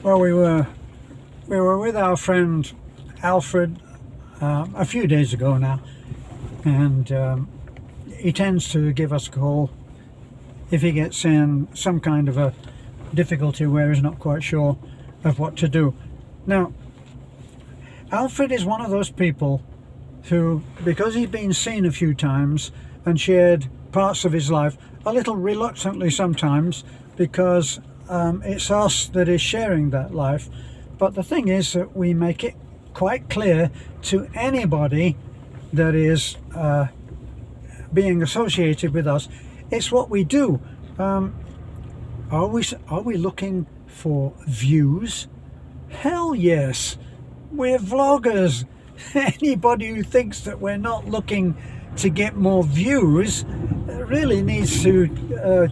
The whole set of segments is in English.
Well, we were with our friend Alfred a few days ago now, and he tends to give us a call if he gets in some kind of a difficulty where he's not quite sure of what to do. Now, Alfred is one of those people who, because he's been seen a few times and shared parts of his life, a little reluctantly sometimes, because it's us that is sharing that life. But the thing is that we make it quite clear to anybody that is being associated with us, it's what we do. Are we looking for views? Hell yes, we're vloggers. Anybody who thinks that we're not looking to get more views really needs to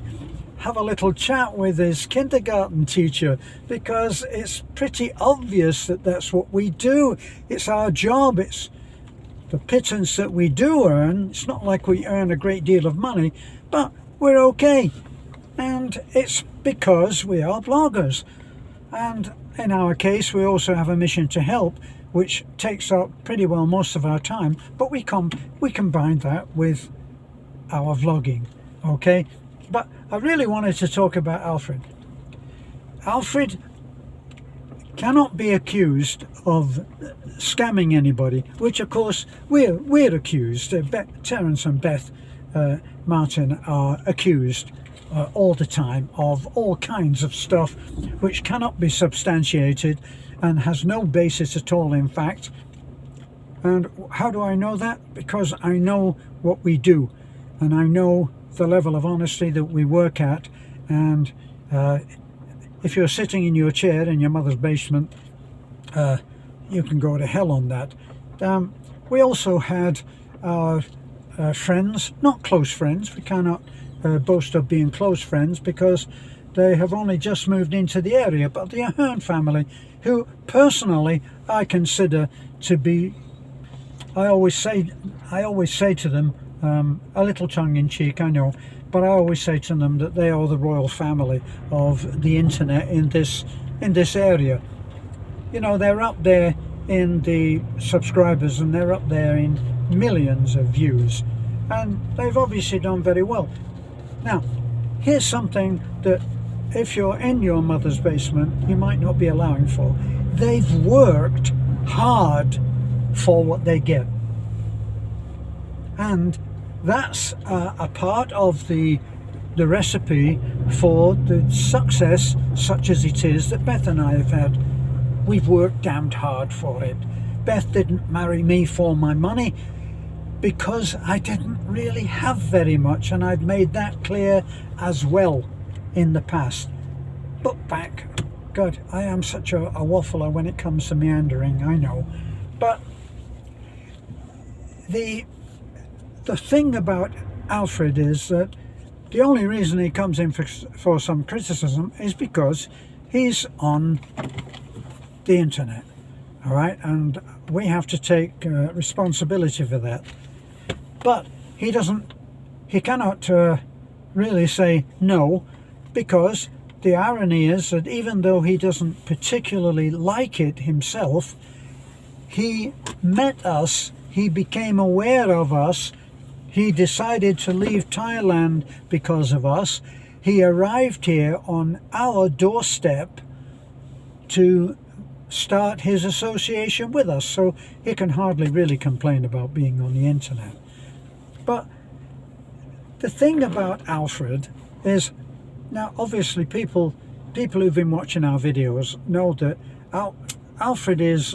have a little chat with his kindergarten teacher, because it's pretty obvious that that's what we do. It's our job. It's the pittance that we do earn. It's not like we earn a great deal of money, but we're okay. And it's because we are bloggers. And in our case, we also have a mission to help, which takes up pretty well most of our time, but we combine that with our vlogging, okay? But I really wanted to talk about Alfred. Alfred cannot be accused of scamming anybody, which of course we're accused. Terence and Beth Martin are accused all the time of all kinds of stuff which cannot be substantiated and has no basis at all in fact. And how do I know that? Because I know what we do, and I know the level of honesty that we work at. And if you're sitting in your chair in your mother's basement, you can go to hell on that. We also had our friends, not close friends. We cannot boast of being close friends because they have only just moved into the area, but the Ahern family, who personally I consider to be, I always say to them, a little tongue-in-cheek, I know, but I always say to them that they are the royal family of the internet in this area. You know, they're up there in the subscribers, and they're up there in millions of views, and they've obviously done very well. Now, here's something that if you're in your mother's basement, you might not be allowing for. They've worked hard for what they get. And that's a part of the recipe for the success, such as it is, that Beth and I have had. We've worked damned hard for it. Beth didn't marry me for my money, because I didn't really have very much, and I've made that clear as well in the past. But back, God, I am such a waffler when it comes to meandering, I know. But the thing about Alfred is that the only reason he comes in for some criticism is because he's on the internet, all right? And we have to take responsibility for that. But he cannot really say no, because the irony is that even though he doesn't particularly like it himself, he met us, he became aware of us, he decided to leave Thailand because of us, he arrived here on our doorstep to start his association with us, so he can hardly really complain about being on the internet. But the thing about Alfred is, now obviously people who've been watching our videos know that Alfred is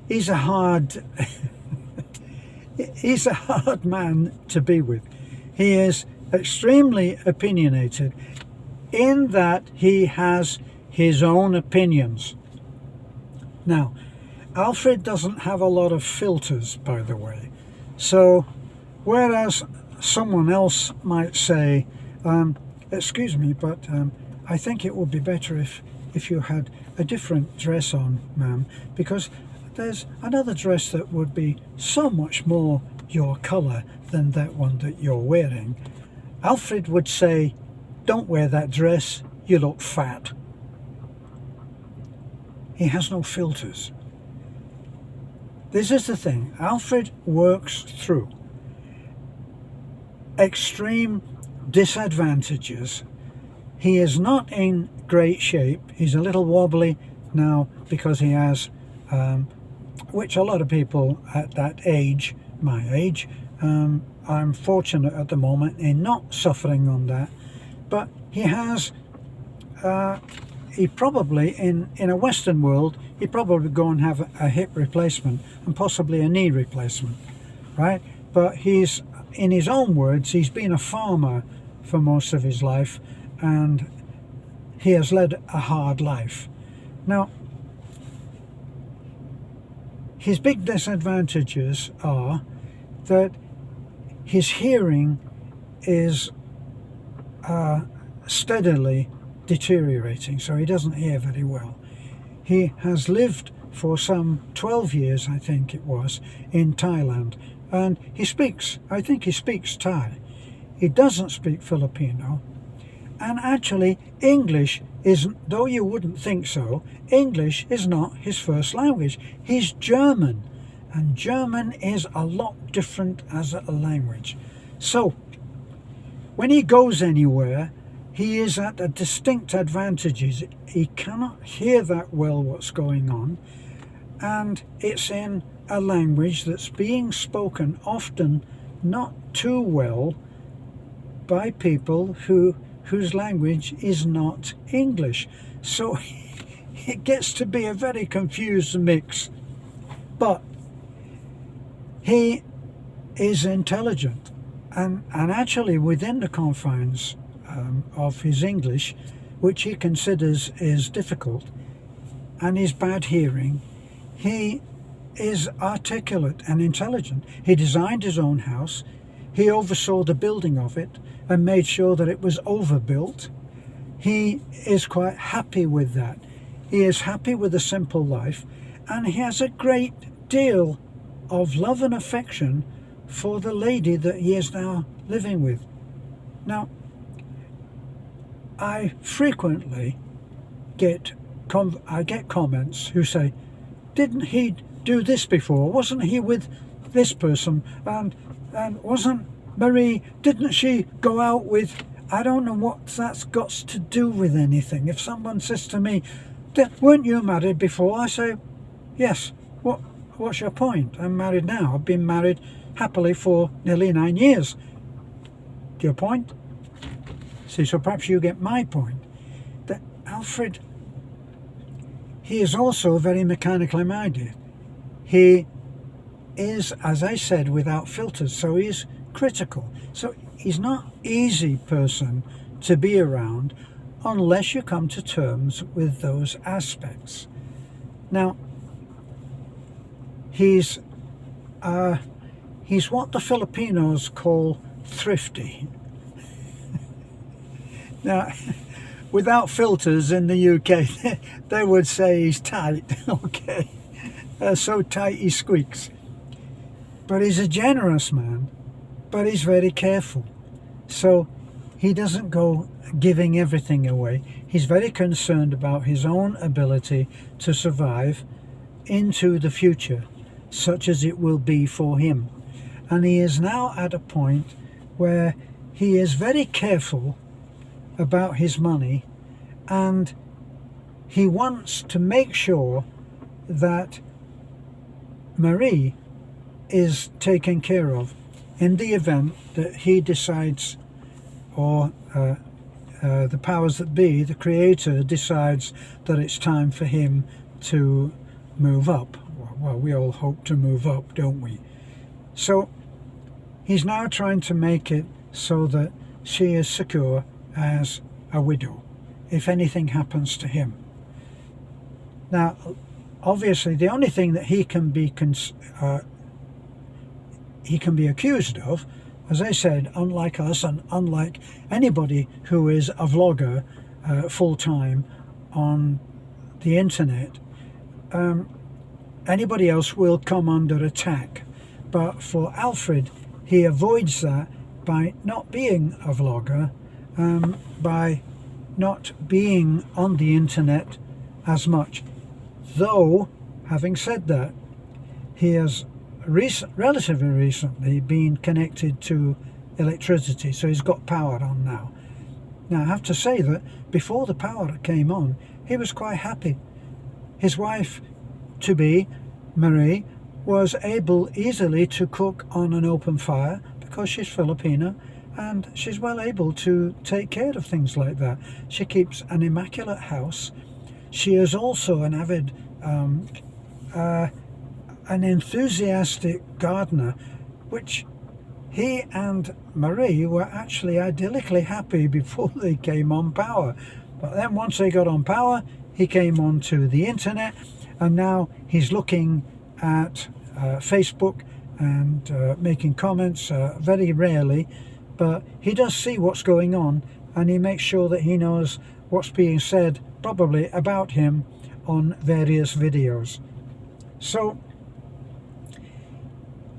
he's a hard he's a hard man to be with. He is extremely opinionated in that he has his own opinions. Now, Alfred doesn't have a lot of filters, by the way. So, whereas someone else might say, excuse me, but I think it would be better if you had a different dress on, ma'am, because there's another dress that would be so much more your colour than that one that you're wearing. Alfred would say, don't wear that dress, you look fat. he has no filters. This is the thing. Alfred works through extreme disadvantages. He is not in great shape. He's a little wobbly now because he has, which a lot of people at that age, my age, I'm fortunate at the moment in not suffering on that. But he has, he probably, in a Western world, he'd probably go and have a hip replacement and possibly a knee replacement, right? But he's, in his own words, he's been a farmer for most of his life, and he has led a hard life. Now, his big disadvantages are that his hearing is steadily deteriorating, so he doesn't hear very well. He has lived for some 12 years, I think it was, in Thailand, and he speaks, I think he speaks Thai. He doesn't speak Filipino, and actually English isn't, though you wouldn't think so, English is not his first language. He's German, and German is a lot different as a language. So when he goes anywhere, he is at a distinct advantage. He cannot hear that well what's going on, and it's in a language that's being spoken often not too well by people whose language is not English. So it gets to be a very confused mix. But he is intelligent, and actually within the confines of his English, which he considers is difficult, and his bad hearing, he is articulate and intelligent. He designed his own house, he oversaw the building of it and made sure that it was overbuilt. He is quite happy with that. He is happy with a simple life, and he has a great deal of love and affection for the lady that he is now living with. Now, I frequently get comments who say, didn't he do this before? Wasn't he with this person? And wasn't Marie, didn't she go out with, I don't know what that's got to do with anything. If someone says to me, weren't you married before? I say, yes. What's your point? I'm married now. I've been married happily for nearly 9 years. Your point? See, so perhaps you get my point. That Alfred, he is also very mechanically minded. He is, as I said, without filters, so he's critical. So he's not an easy person to be around unless you come to terms with those aspects. Now, he's what the Filipinos call thrifty. Now, without filters in the UK, they would say he's tight, okay? So tight he squeaks. But he's a generous man, but he's very careful. So he doesn't go giving everything away. He's very concerned about his own ability to survive into the future, such as it will be for him. And he is now at a point where he is very careful about his money, and he wants to make sure that Marie is taken care of in the event that he decides, or the powers that be, the creator, decides that it's time for him to move up. Well, we all hope to move up, don't we? So he's now trying to make it so that she is secure as a widow if anything happens to him. Now, obviously, the only thing that he can be accused of, as I said, unlike us and unlike anybody who is a vlogger full-time on the internet, anybody else will come under attack. But for Alfred, he avoids that by not being a vlogger, by not being on the internet as much. Though, having said that, he has relatively recently been connected to electricity, so he's got power on now. Now I have to say that before the power came on, he was quite happy. His wife to be, Marie, was able easily to cook on an open fire because she's Filipino, and she's well able to take care of things like that. She keeps an immaculate house. She is also an avid an enthusiastic gardener, which he and Marie were actually idyllically happy before they came on power. But then once they got on power, he came onto the internet, and now he's looking at Facebook and making comments very rarely, but he does see what's going on, and he makes sure that he knows what's being said probably about him on various videos. So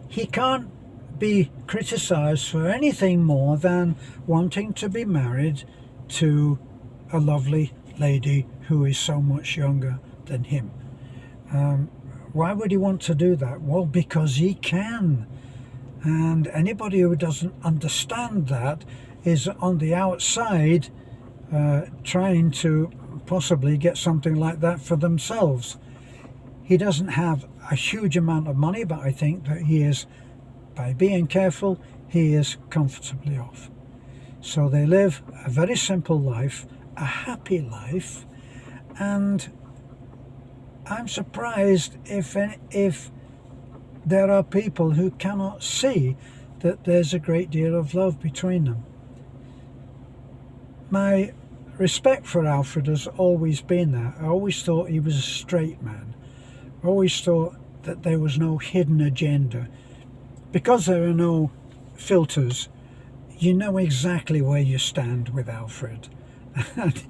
he can't be criticized for anything more than wanting to be married to a lovely lady who is so much younger than him. Why would he want to do that? Well, because he can. And anybody who doesn't understand that is on the outside trying to possibly get something like that for themselves. He doesn't have a huge amount of money, but I think that he is, by being careful, he is comfortably off. So they live a very simple life, a happy life, and I'm surprised if there are people who cannot see that there's a great deal of love between them. My respect for Alfred has always been there. I always thought he was a straight man. I always thought that there was no hidden agenda. Because there are no filters, you know exactly where you stand with Alfred. And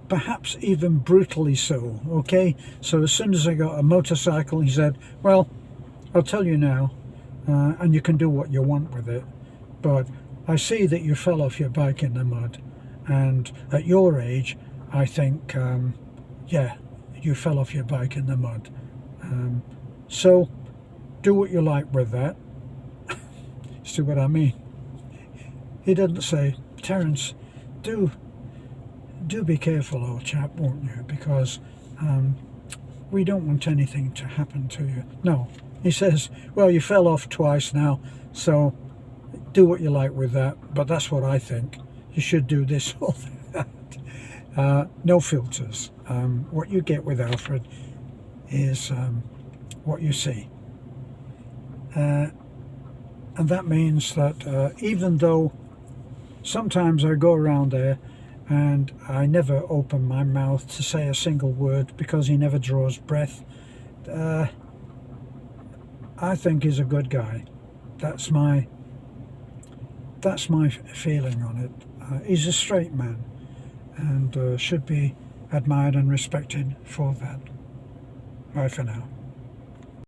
perhaps even brutally so, okay? So as soon as I got a motorcycle, he said, well, I'll tell you now, and you can do what you want with it, but I see that you fell off your bike in the mud, and at your age, I think, yeah, you fell off your bike in the mud. So do what you like with that. See what I mean? He didn't say, Terence, do be careful, old chap, won't you? Because we don't want anything to happen to you. No, he says, well, you fell off twice now, so do what you like with that. But that's what I think. You should do this or that. No filters. What you get with Alfred is what you see. And that means that even though sometimes I go around there and I never open my mouth to say a single word because he never draws breath, I think he's a good guy. That's my feeling on it. He's a straight man and should be admired and respected for that. Bye for now.